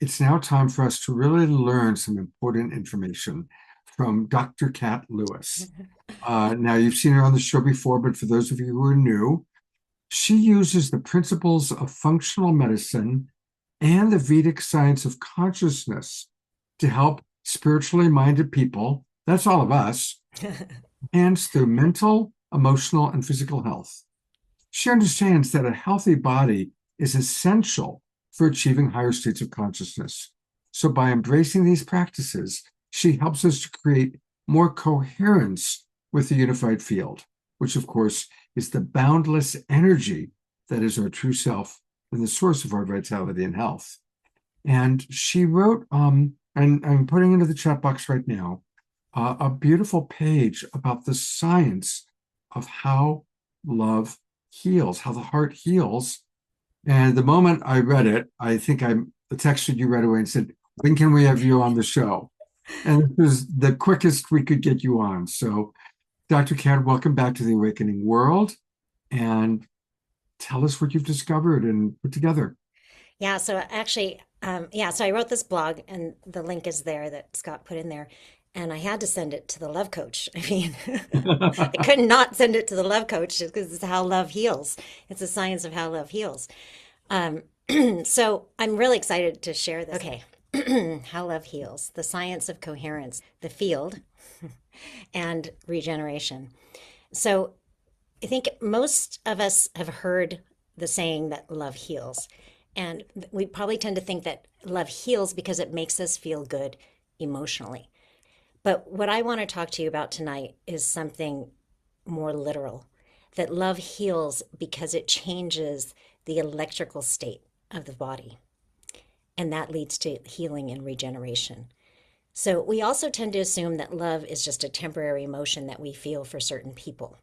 it's now time for us to really learn some important information from Dr. Kat Lewis. Now, you've seen her on the show before, but for those of you who are new, she uses the principles of functional medicine and the Vedic science of consciousness to help spiritually minded people, that's all of us, enhance their mental, emotional, and physical health. She understands that a healthy body is essential for achieving higher states of consciousness. So, by embracing these practices, she helps us to create more coherence with the unified field, which, of course, is the boundless energy that is our true self and the source of our vitality and health. And she wrote, and I'm putting into the chat box right now, a beautiful page about the science of how love heals, how the heart heals. And the moment I read it, I think I texted you right away and said, when can we have you on the show? And this was the quickest we could get you on. So, Dr. Kat, welcome back to the Awakening World. And tell us what you've discovered and put together. Yeah, so actually, so I wrote this blog and the link is there that Scott put in there. And I had to send it to the love coach. I mean, I could not send it to the love coach because it's how love heals. It's the science of how love heals. Um, so I'm really excited to share this. Okay. How love heals, the science of coherence, the field, and regeneration. So I think most of us have heard the saying that love heals. And we probably tend to think that love heals because it makes us feel good emotionally. But what I want to talk to you about tonight is something more literal, that love heals because it changes the electrical state of the body. And that leads to healing and regeneration. So we also tend to assume that love is just a temporary emotion that we feel for certain people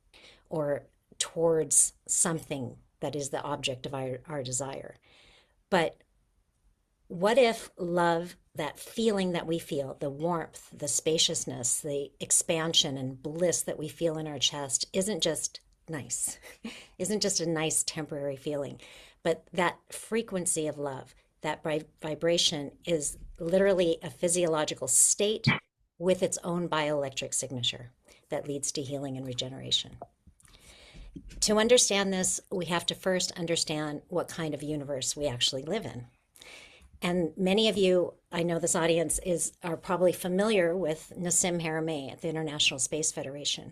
or towards something that is the object of our desire. But what if love, that feeling that we feel, the warmth, the spaciousness, the expansion and bliss that we feel in our chest isn't just nice, isn't just a nice temporary feeling, but that frequency of love, that vibration is literally a physiological state with its own bioelectric signature that leads to healing and regeneration. To understand this, we have to first understand what kind of universe we actually live in. And many of you, I know this audience are probably familiar with Nassim Haramein at the International Space Federation.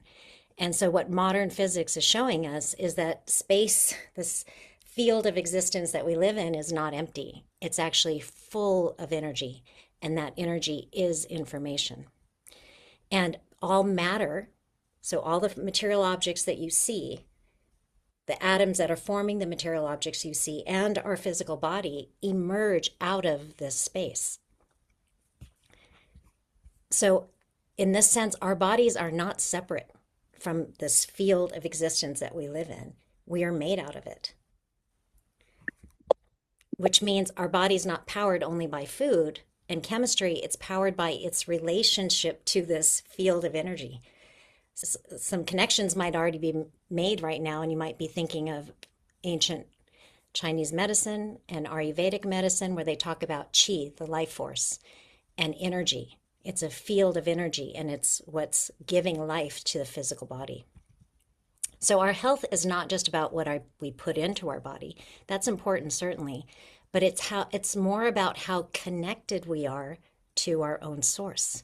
And so what modern physics is showing us is that space, this field of existence that we live in, is not empty. It's actually full of energy, and that energy is information. And all matter, so all the material objects that you see, the atoms that are forming the material objects you see, and our physical body emerge out of this space. So, in this sense, our bodies are not separate from this field of existence that we live in. We are made out of it, which means our body's not powered only by food and chemistry, it's powered by its relationship to this field of energy. Some connections might already be made right now, and you might be thinking of ancient Chinese medicine and Ayurvedic medicine, where they talk about qi, the life force, and energy. It's a field of energy, and it's what's giving life to the physical body. So our health is not just about what we put into our body. That's important, certainly, but it's more about how connected we are to our own source,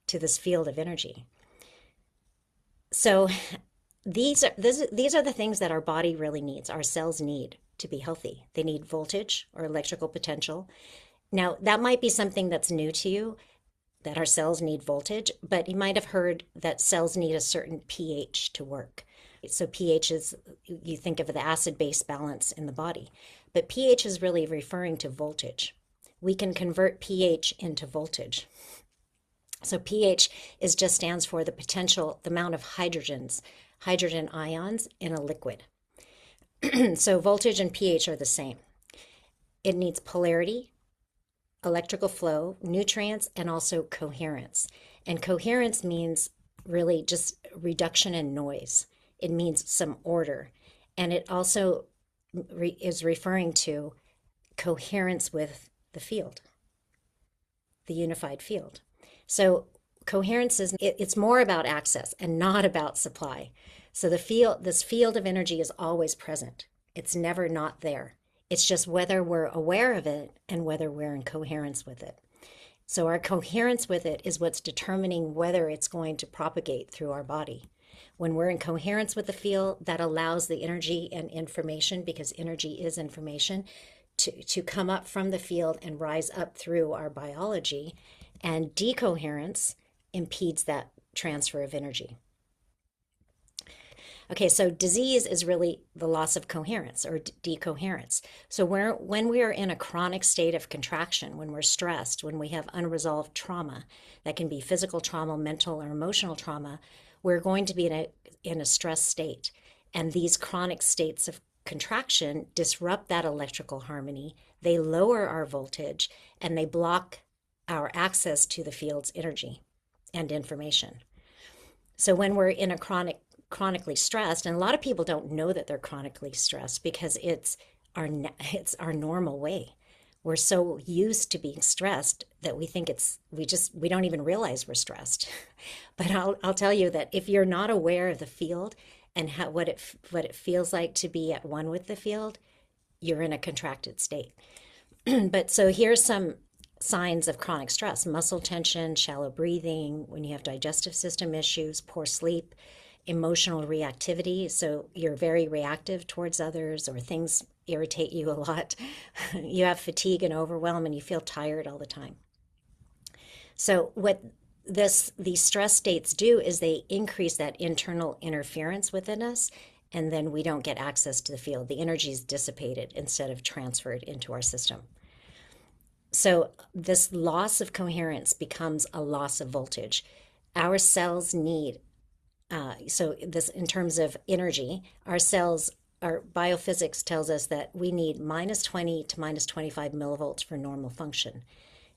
to this field of energy. So these are the things that our body really needs, our cells need to be healthy. They need voltage or electrical potential. Now, that might be something that's new to you, that our cells need voltage, but you might have heard that cells need a certain pH to work. So pH is, you think of the acid-base balance in the body, but pH is really referring to voltage. We can convert pH into voltage. So pH just stands for the potential, the amount of hydrogen ions in a liquid. So voltage and pH are the same. It needs polarity, electrical flow, nutrients, and also coherence. And coherence means really just reduction in noise. It means some order. And it also is referring to coherence with the field. the unified field. So coherence it's more about access and not about supply. So this field of energy is always present. It's never not there. It's just whether we're aware of it and whether we're in coherence with it. So our coherence with it is what's determining whether it's going to propagate through our body. When we're in coherence with the field, that allows the energy and information, because energy is information, to come up from the field and rise up through our biology. And decoherence impedes that transfer of energy. Okay, so disease is really the loss of coherence or decoherence. So when we are in a chronic state of contraction, when we're stressed, when we have unresolved trauma, that can be physical trauma, mental or emotional trauma, we're going to be in a stress state. And these chronic states of contraction disrupt that electrical harmony. They lower our voltage and they block our access to the field's energy and information. So when we're in a chronically stressed, and a lot of people don't know that they're chronically stressed because it's our normal way. We're so used to being stressed that we think we don't even realize we're stressed. But I'll tell you that if you're not aware of the field and what it feels like to be at one with the field, you're in a contracted state. But so here's some signs of chronic stress: muscle tension, shallow breathing, when you have digestive system issues, poor sleep, emotional reactivity. So you're very reactive towards others, or things irritate you a lot. You have fatigue and overwhelm, and you feel tired all the time. So what these stress states do is they increase that internal interference within us, and then we don't get access to the field. The energy is dissipated instead of transferred into our system. So this loss of coherence becomes a loss of voltage. Our cells need, so this in terms of energy, our biophysics tells us that we need minus 20 to minus 25 millivolts for normal function,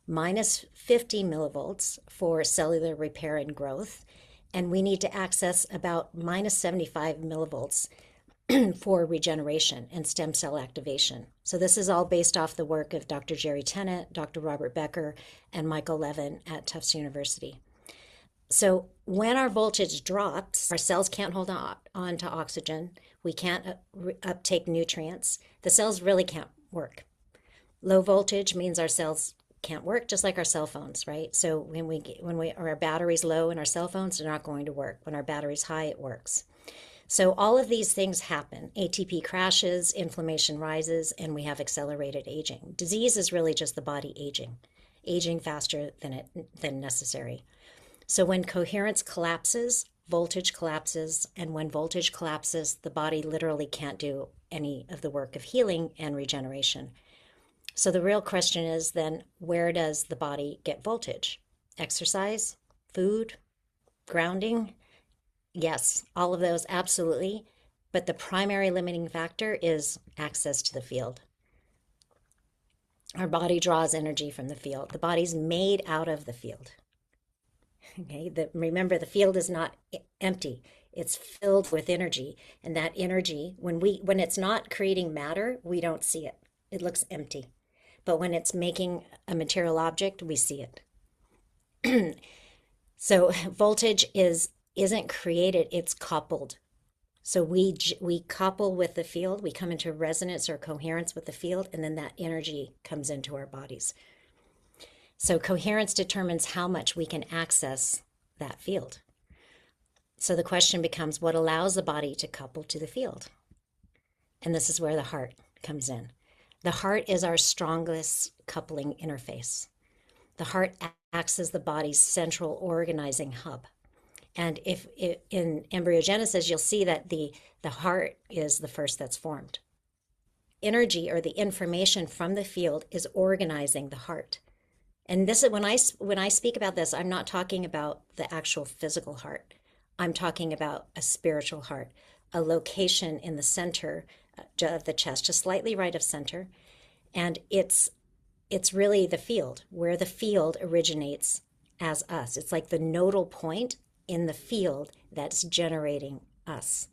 minus 50 millivolts for cellular repair and growth, and we need to access about minus 75 millivolts for regeneration and stem cell activation. So this is all based off the work of Dr. Jerry Tennant, Dr. Robert Becker, and Michael Levin at Tufts University. So when our voltage drops, our cells can't hold on to oxygen. We can't uptake nutrients. The cells really can't work. Low voltage means our cells can't work, just like our cell phones, right? So when our battery's low in our cell phones, they're not going to work. When our battery's high, it works. So all of these things happen. ATP crashes, inflammation rises, and we have accelerated aging. Disease is really just the body aging faster than necessary. So when coherence collapses, voltage collapses, and when voltage collapses, the body literally can't do any of the work of healing and regeneration. So the real question is then, where does the body get voltage? Exercise, food, grounding? Yes, all of those, absolutely. But the primary limiting factor is access to the field. Our body draws energy from the field. The body's made out of the field. Okay, remember, the field is not empty. It's filled with energy. And that energy, when it's not creating matter, we don't see it. It looks empty. But when it's making a material object, we see it. So voltage isn't created, it's coupled. So we couple with the field, we come into resonance or coherence with the field, and then that energy comes into our bodies. So coherence determines how much we can access that field. So the question becomes, what allows the body to couple to the field? And this is where the heart comes in. The heart is our strongest coupling interface. The heart acts as the body's central organizing hub. And if in embryogenesis, you'll see that the heart is the first that's formed. Energy, or the information from the field, is organizing the heart. And this is when I speak about this, I'm not talking about the actual physical heart. I'm talking about a spiritual heart, a location in the center of the chest, just slightly right of center. And it's really the field, where the field originates as us. It's like the nodal point in the field that's generating us.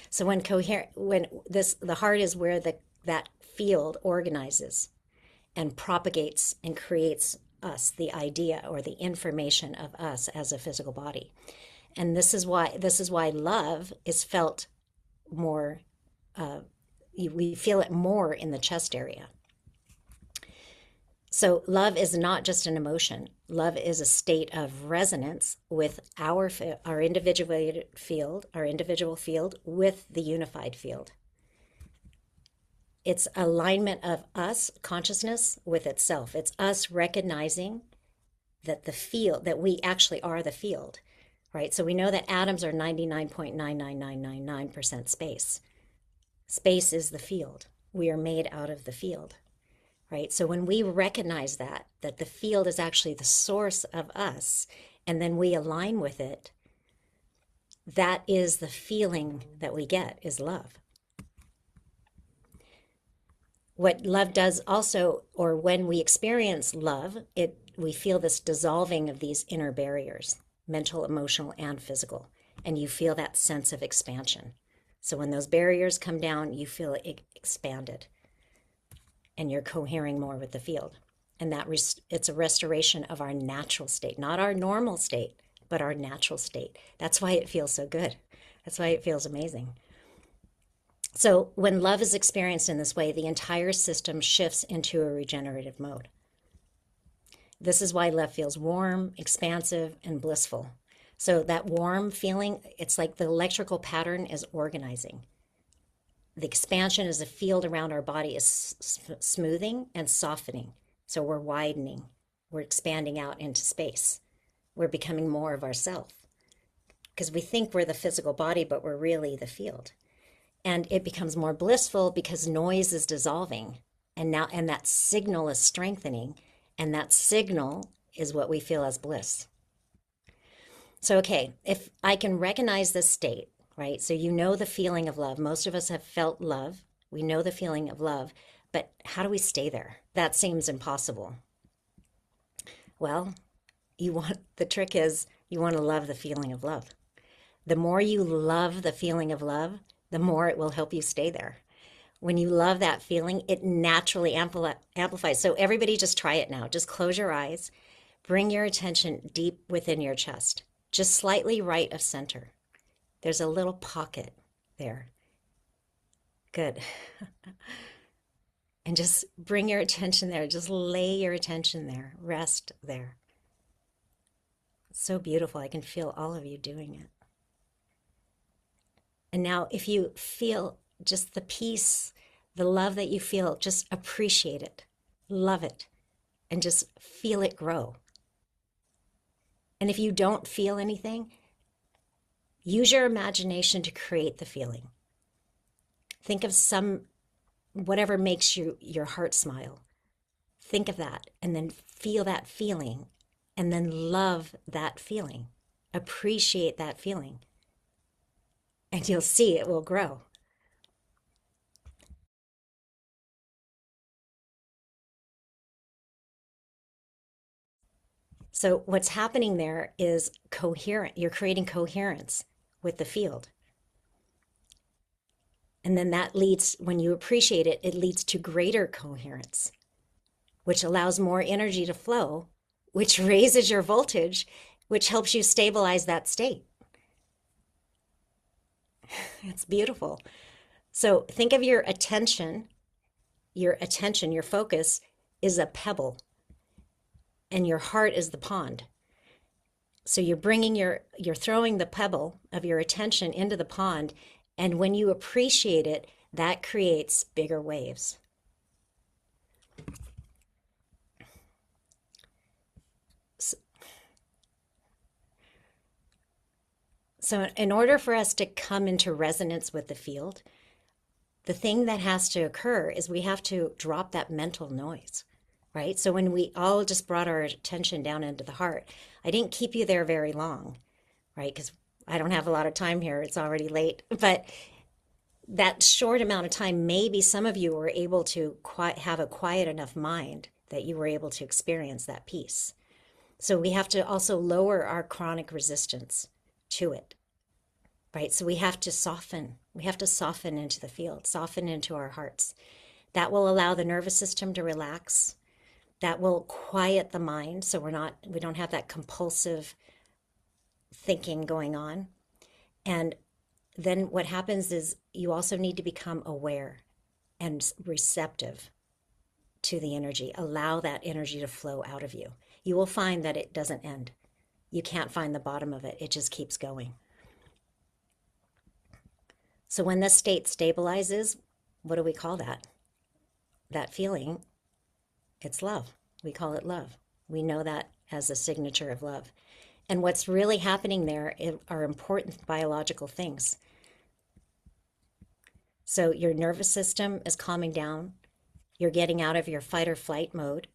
So the heart is where that field organizes and propagates and creates us, the idea or the information of us as a physical body. And this is why love is felt more, we feel it more in the chest area. So love is not just an emotion. Love is a state of resonance with our individual field with the unified field. It's alignment of us consciousness with itself. It's us recognizing that we actually are the field, right? So we know that atoms are 99.99999% space. Space is the field. We are made out of the field, right? So when we recognize that the field is actually the source of us, and then we align with it, that is the feeling that we get, is love. What love does also, or when we experience love, we feel this dissolving of these inner barriers, mental, emotional, and physical, and you feel that sense of expansion. So when those barriers come down, you feel it expanded, and you're cohering more with the field. And it's a restoration of our natural state, not our normal state, but our natural state. That's why it feels so good. That's why it feels amazing. So when love is experienced in this way, the entire system shifts into a regenerative mode. This is why love feels warm, expansive, and blissful. So that warm feeling, it's like the electrical pattern is organizing. The expansion is the field around our body is smoothing and softening. So we're widening. We're expanding out into space. We're becoming more of ourself. Because we think we're the physical body, but we're really the field. And it becomes more blissful because noise is dissolving. And that signal is strengthening. And that signal is what we feel as bliss. So, okay, if I can recognize this state, right? So you know the feeling of love. Most of us have felt love. We know the feeling of love. But how do we stay there? That seems impossible. Well, the trick is you want to love the feeling of love. The more you love the feeling of love, the more it will help you stay there. When you love that feeling, it naturally amplifies. So everybody just try it now. Just close your eyes. Bring your attention deep within your chest, just slightly right of center. There's a little pocket there. Good. And just bring your attention there. Just lay your attention there. Rest there. It's so beautiful. I can feel all of you doing it. And now if you feel just the peace, the love that you feel, just appreciate it, love it, and just feel it grow. And if you don't feel anything, use your imagination to create the feeling. Think of whatever makes your heart smile. Think of that and then feel that feeling and then love that feeling. Appreciate that feeling. And you'll see it will grow. So what's happening there is coherent. You're creating coherence with the field. And then that leads, when you appreciate it, it leads to greater coherence, which allows more energy to flow, which raises your voltage, which helps you stabilize that state. It's beautiful. So think of your attention, your focus is a pebble, and your heart is the pond. So you're throwing the pebble of your attention into the pond, and when you appreciate it, that creates bigger waves. So in order for us to come into resonance with the field, the thing that has to occur is we have to drop that mental noise, right? So when we all just brought our attention down into the heart, I didn't keep you there very long, right? Because I don't have a lot of time here. It's already late. But that short amount of time, maybe some of you were able to have a quiet enough mind that you were able to experience that peace. So we have to also lower our chronic resistance to it, right? So we have to soften. We have to soften into the field, soften into our hearts. That will allow the nervous system to relax. That will quiet the mind so we don't have that compulsive thinking going on. And then what happens is you also need to become aware and receptive to the energy. Allow that energy to flow out of you. You will find that it doesn't end. You can't find the bottom of it. It just keeps going. So when this state stabilizes, what do we call that? That feeling, it's love. We call it love. We know that as a signature of love. And what's really happening there are important biological things. So your nervous system is calming down. You're getting out of your fight or flight mode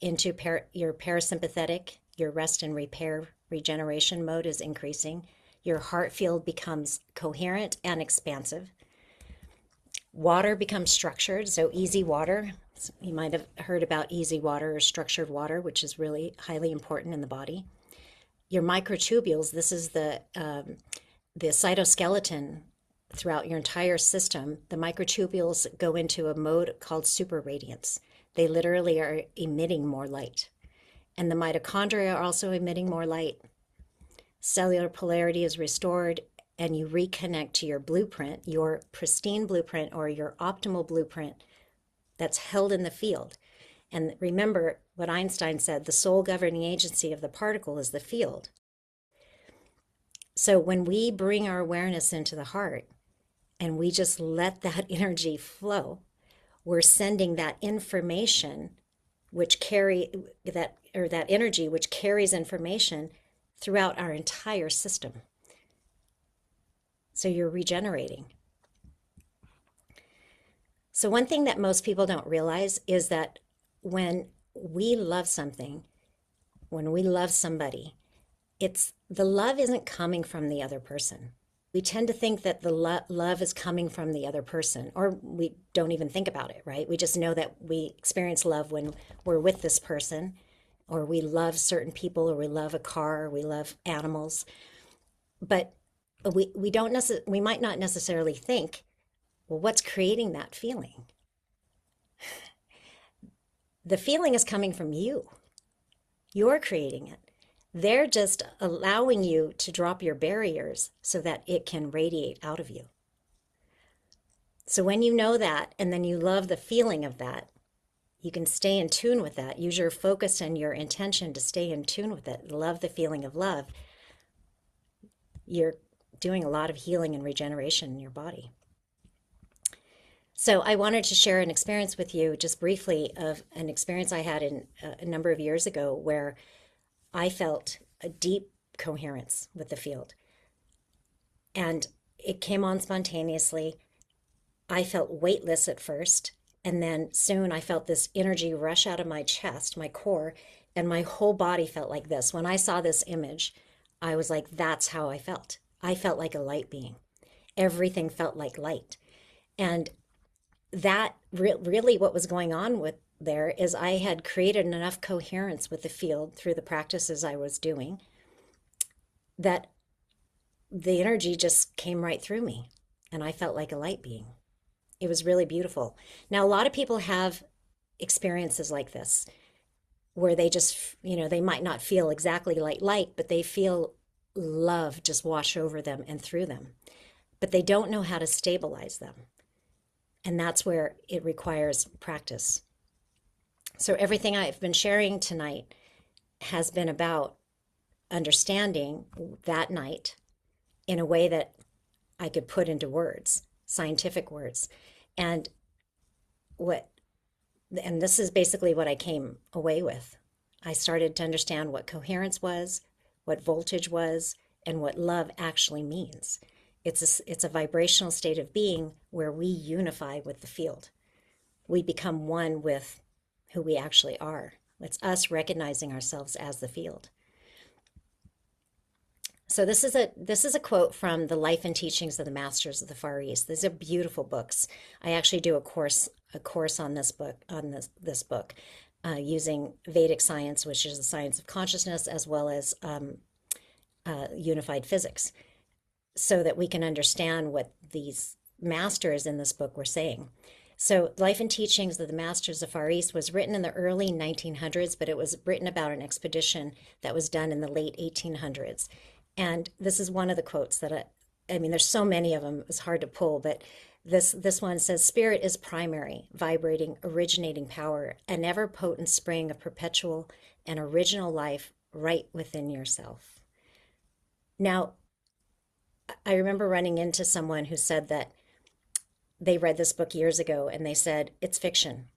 into your parasympathetic, your rest and repair regeneration mode is increasing. Your heart field becomes coherent and expansive. Water becomes structured, so easy water. You might have heard about easy water or structured water, which is really highly important in the body. Your microtubules, this is the cytoskeleton throughout your entire system. The microtubules go into a mode called superradiance. They literally are emitting more light. And the mitochondria are also emitting more light. Cellular polarity is restored, and you reconnect to your blueprint, your pristine blueprint or your optimal blueprint that's held in the field. And remember what Einstein said, the sole governing agency of the particle is the field. So when we bring our awareness into the heart and we just let that energy flow, we're sending that information which that energy which carries information throughout our entire system. So you're regenerating. So one thing that most people don't realize is that when we love something, when we love somebody, it's the love isn't coming from the other person. We tend to think that the love is coming from the other person, or we don't even think about it, right? We just know that we experience love when we're with this person, or we love certain people, or we love a car, or we love animals. But we might not necessarily think, well, what's creating that feeling? The feeling is coming from you. You're creating it. They're just allowing you to drop your barriers so that it can radiate out of you. So when you know that, and then you love the feeling of that, you can stay in tune with that. Use your focus and your intention to stay in tune with it. Love the feeling of love. You're doing a lot of healing and regeneration in your body. So I wanted to share an experience with you just briefly of an experience I had in a number of years ago where I felt a deep coherence with the field. And it came on spontaneously. I felt weightless at first, and then soon I felt this energy rush out of my chest, my core, and my whole body felt like this. When I saw this image, I was like, that's how I felt. I felt like a light being. Everything felt like light. And that really what was going on with there is I had created enough coherence with the field through the practices I was doing that the energy just came right through me and I felt like a light being. It was really beautiful. Now, a lot of people have experiences like this where they just, they might not feel exactly like light, but they feel love just wash over them and through them. But they don't know how to stabilize them. And that's where it requires practice. So everything I've been sharing tonight has been about understanding that night in a way that I could put into words, scientific words. And this is basically what I came away with. I started to understand what coherence was, what voltage was, and what love actually means. It's a vibrational state of being where we unify with the field. We become one with who we actually are. It's us recognizing ourselves as the field. So this is a quote from the Life and Teachings of the Masters of the Far East. These are beautiful books. I actually do a course on this book using Vedic science, which is the science of consciousness, as well as unified physics, so that we can understand what these masters in this book were saying. So, Life and Teachings of the Masters of Far East was written in the early 1900s, but it was written about an expedition that was done in the late 1800s. And this is one of the quotes that I mean, there's so many of them, it's hard to pull, but this one says, "Spirit is primary, vibrating, originating power, an ever potent spring of perpetual and original life right within yourself." Now, I remember running into someone who said that they read this book years ago and they said, "It's fiction."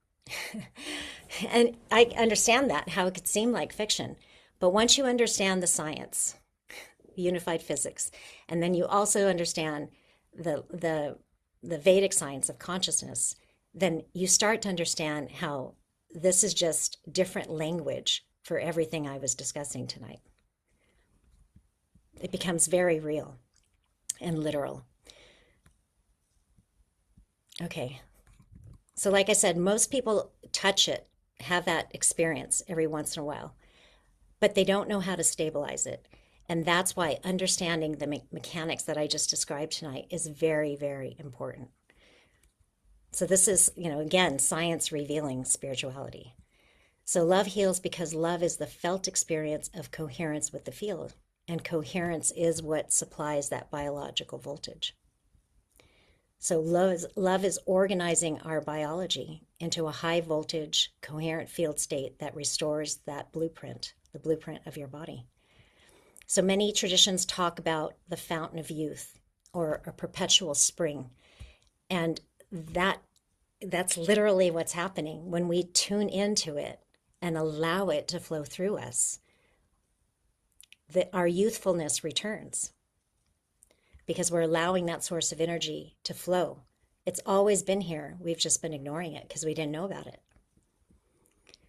And I understand that, how it could seem like fiction. But once you understand the science, unified physics, and then you also understand the Vedic science of consciousness, then you start to understand how this is just different language for everything I was discussing tonight. It becomes very real and literal. Okay. So, like I said, most people touch it, have that experience every once in a while, but they don't know how to stabilize it. And that's why understanding the mechanics that I just described tonight is very, very important. So, this is, again, science revealing spirituality. So, love heals because love is the felt experience of coherence with the field. And coherence is what supplies that biological voltage. So love is organizing our biology into a high voltage, coherent field state that restores that blueprint, the blueprint of your body. So many traditions talk about the fountain of youth or a perpetual spring. And that's literally what's happening when we tune into it and allow it to flow through us. That our youthfulness returns because we're allowing that source of energy to flow. It's always been here. We've just been ignoring it because we didn't know about it.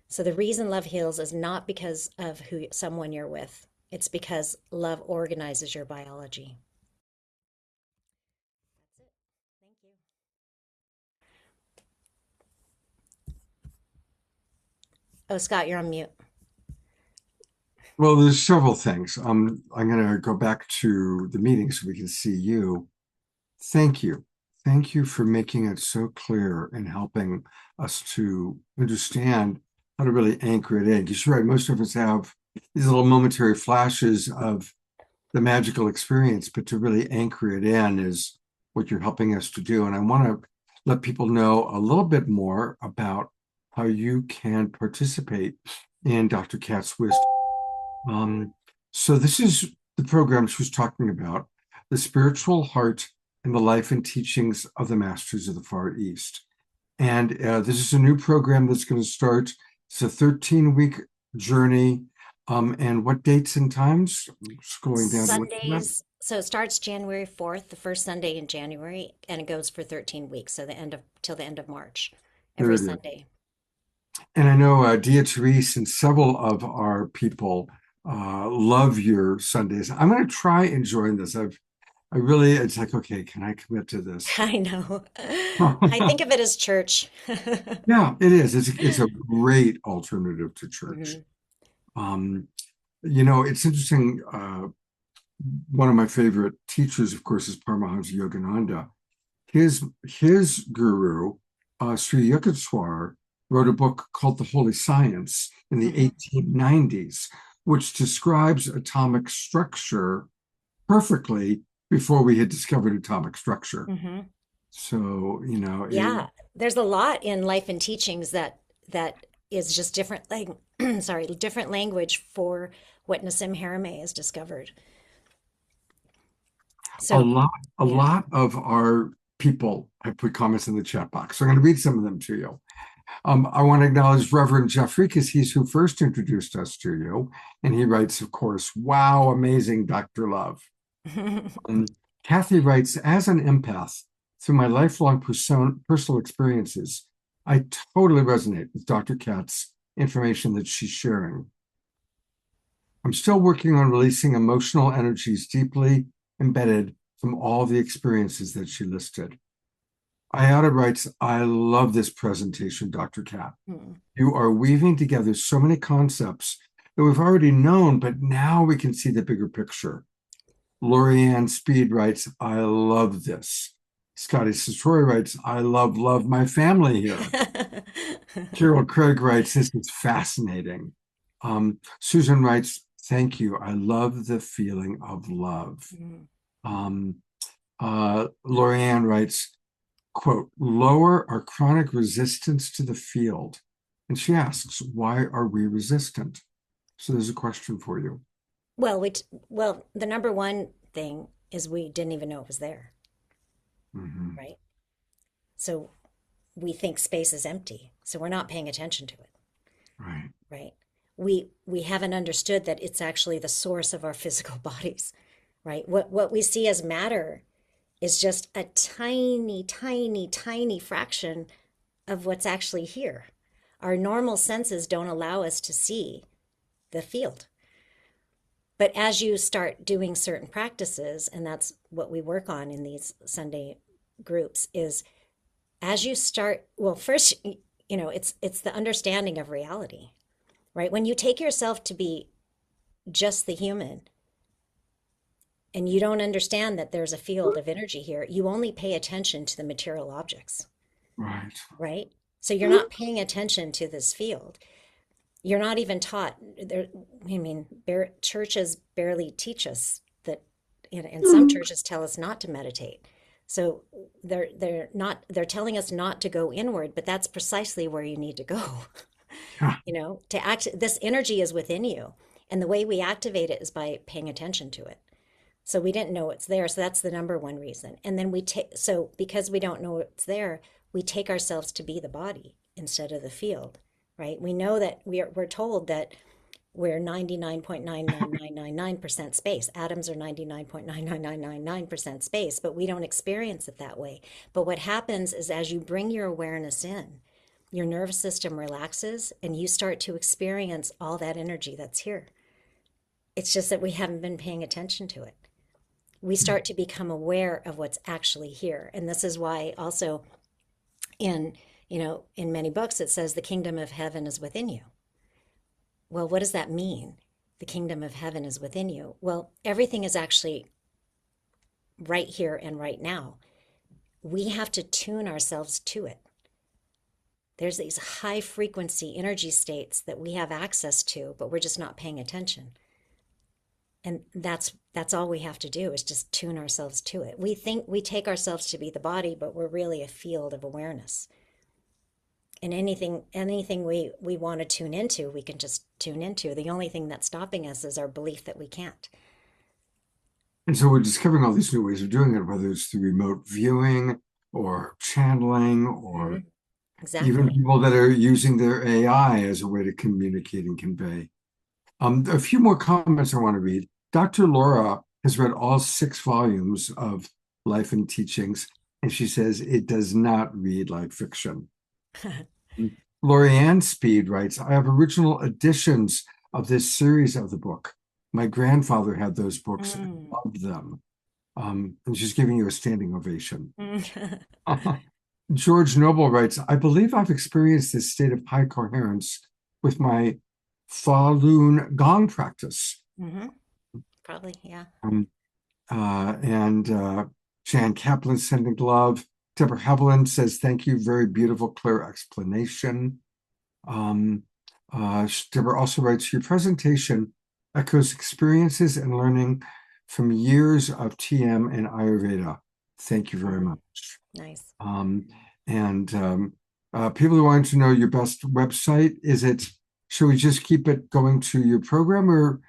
So the reason love heals is not because of someone you're with. It's because love organizes your biology. That's it. Thank you. Oh, Scott, you're on mute. Well, there's several things. I'm going to go back to the meeting so we can see you. Thank you. Thank you for making it so clear and helping us to understand how to really anchor it in. Because you're right, most of us have these little momentary flashes of the magical experience, but to really anchor it in is what you're helping us to do. And I want to let people know a little bit more about how you can participate in Dr. Kat's wisdom. So this is the program she was talking about, the spiritual heart and the life and teachings of the Masters of the Far East. And this is a new program that's going to start. It's a 13-week journey. And what dates and times? Scrolling down to that. Sundays. So it starts January 4th, the first Sunday in January, and it goes for 13 weeks, so till the end of March, There every it is. Sunday. And I know Dia Therese and several of our people love your Sundays. I'm going to try and join this. It's like, okay, can I commit to this? I know. I think of it as church. Yeah, it is. It's a great alternative to church. Mhm. Um, it's interesting. One of my favorite teachers, of course, is Paramahansa Yogananda. His guru, Sri Yukteswar, wrote a book called The Holy Science in the Mhm. 1890s, which describes atomic structure perfectly before we had discovered atomic structure. Mhm. So, Yeah, there's a lot in life and teachings that is just different sorry, different language for what Nassim Haramein has discovered. a So, lot, a yeah. lot of our people have put comments in the chat box. So I'm going to read some of them to you. I want to acknowledge Reverend Jeffrey because he's who first introduced us to you. And he writes, of course, wow, amazing, Dr. Love. Kathy writes, as an empath, through my lifelong personal experiences, I totally resonate with Dr. Kat's information that she's sharing. I'm still working on releasing emotional energies deeply embedded from all the experiences that she listed. Ayada writes, I love this presentation, Dr. Kat. Hmm. You are weaving together so many concepts that we've already known, but now we can see the bigger picture. Lorianne Speed writes, I love this. Scotty Satori writes, I love my family here. Carol Craig writes, this is fascinating. Susan writes, thank you. I love the feeling of love. Mm. Um, Lorianne writes, quote, lower our chronic resistance to the field. And she asks, why are we resistant? So there's a question for you. Well, well, the number one thing is we didn't even know it was there, Mhm. right? So we think space is empty, so we're not paying attention to it, Right. right? We haven't understood that it's actually the source of our physical bodies, right? What we see as matter is just a tiny, tiny, tiny fraction of what's actually here. Our normal senses don't allow us to see the field. But as you start doing certain practices, and that's what we work on in these Sunday groups, is as you start, well, first, it's the understanding of reality, right? When you take yourself to be just the human and you don't understand that there's a field of energy here, you only pay attention to the material objects, Right. right? So you're not paying attention to this field. You're not even taught there. I mean, churches barely teach us that, and some churches tell us not to meditate. So they're telling us not to go inward, but that's precisely where you need to go. Yeah. To act, this energy is within you, and the way we activate it is by paying attention to it. So we didn't know it's there, so that's the number one reason. And then because we don't know it's there, we take ourselves to be the body instead of the field, right? We know that we're told that we're 99.99999% space. Atoms are 99.99999% space, but we don't experience it that way. But what happens is as you bring your awareness in, your nervous system relaxes and you start to experience all that energy that's here. It's just that we haven't been paying attention to it. We start to become aware of what's actually here. And this is why also in, in many books it says the kingdom of heaven is within you. Well, what does that mean? The kingdom of heaven is within you. Well, everything is actually right here and right now. We have to tune ourselves to it. There's these high frequency energy states that we have access to, but we're just not paying attention. And that's all we have to do is just tune ourselves to it. We think we take ourselves to be the body, but we're really a field of awareness. And anything we want to tune into, we can just tune into. The only thing that's stopping us is our belief that we can't. And so we're discovering all these new ways of doing it, whether it's through remote viewing or channeling or Mhm. even Exactly. people that are using their AI as a way to communicate and convey. A few more comments I want to read. Dr. Laura has read all 6 volumes of Life and Teachings, and she says it does not read like fiction. Lorianne Speed writes, I have original editions of this series of the book. My grandfather had those books and Mm. loved them. And she's giving you a standing ovation. George Noble writes, I believe I've experienced this state of high coherence with my Falun Gong practice. Hmm. Probably, yeah. Um, and Jan Kaplan sending love. Deborah Haviland says, thank you. Very beautiful, clear explanation. Um, Deborah also writes, your presentation echoes experiences and learning from years of TM and Ayurveda. Thank you very Mm. much. Nice. And people who want to know your best website, should we just keep it going to your program or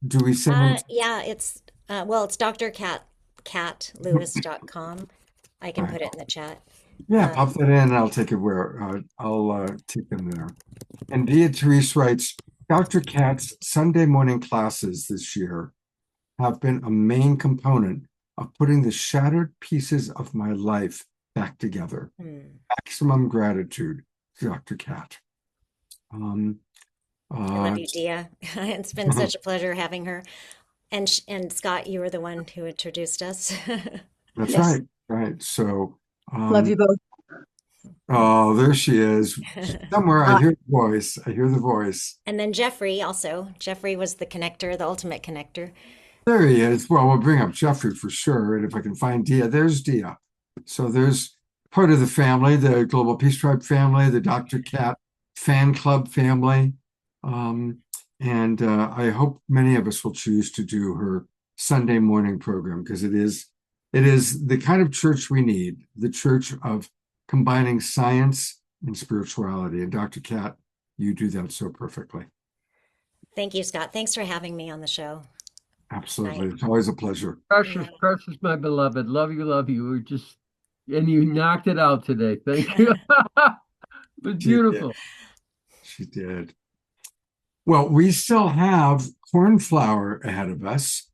do we send them? Yeah, it's drcatlewis.com. I can Right. put it in the chat. Yeah, Um, pop that in and I'll take it where I'll take them there. And Dia Therese writes, Dr. Kat's Sunday morning classes this year have been a main component of putting the shattered pieces of my life back together. hmm. Maximum gratitude, Dr. Kat. Um, I love uh, you, Dia. It's been such a pleasure having her. And Scott, you were the one who introduced us. that's Yes. right, right. So, Love you um, both. oh, there she is. Somewhere I Uh, hear the voice. I hear the voice. And then Jeffrey also. Jeffrey was the connector, the ultimate connector. There he is. Well, we'll bring up Jeffrey for sure. And if I can find Dia, there's Dia. So there's part of the family, the Global Peace Tribe family, the Dr. Cat fan club family. Um, and I hope many of us will choose to do her Sunday morning program because it is the kind of church we need, the church of combining science and spirituality. And Dr. Cat, you do that so perfectly. Thank you, Scott. Thanks for having me on the show. Absolutely. I It's always a pleasure. Precious, yeah. precious, my beloved. Love you, love you. We're just, and you knocked it out today. Thank you. It was She did. beautiful. She did. Well, we still have corn flour ahead of us.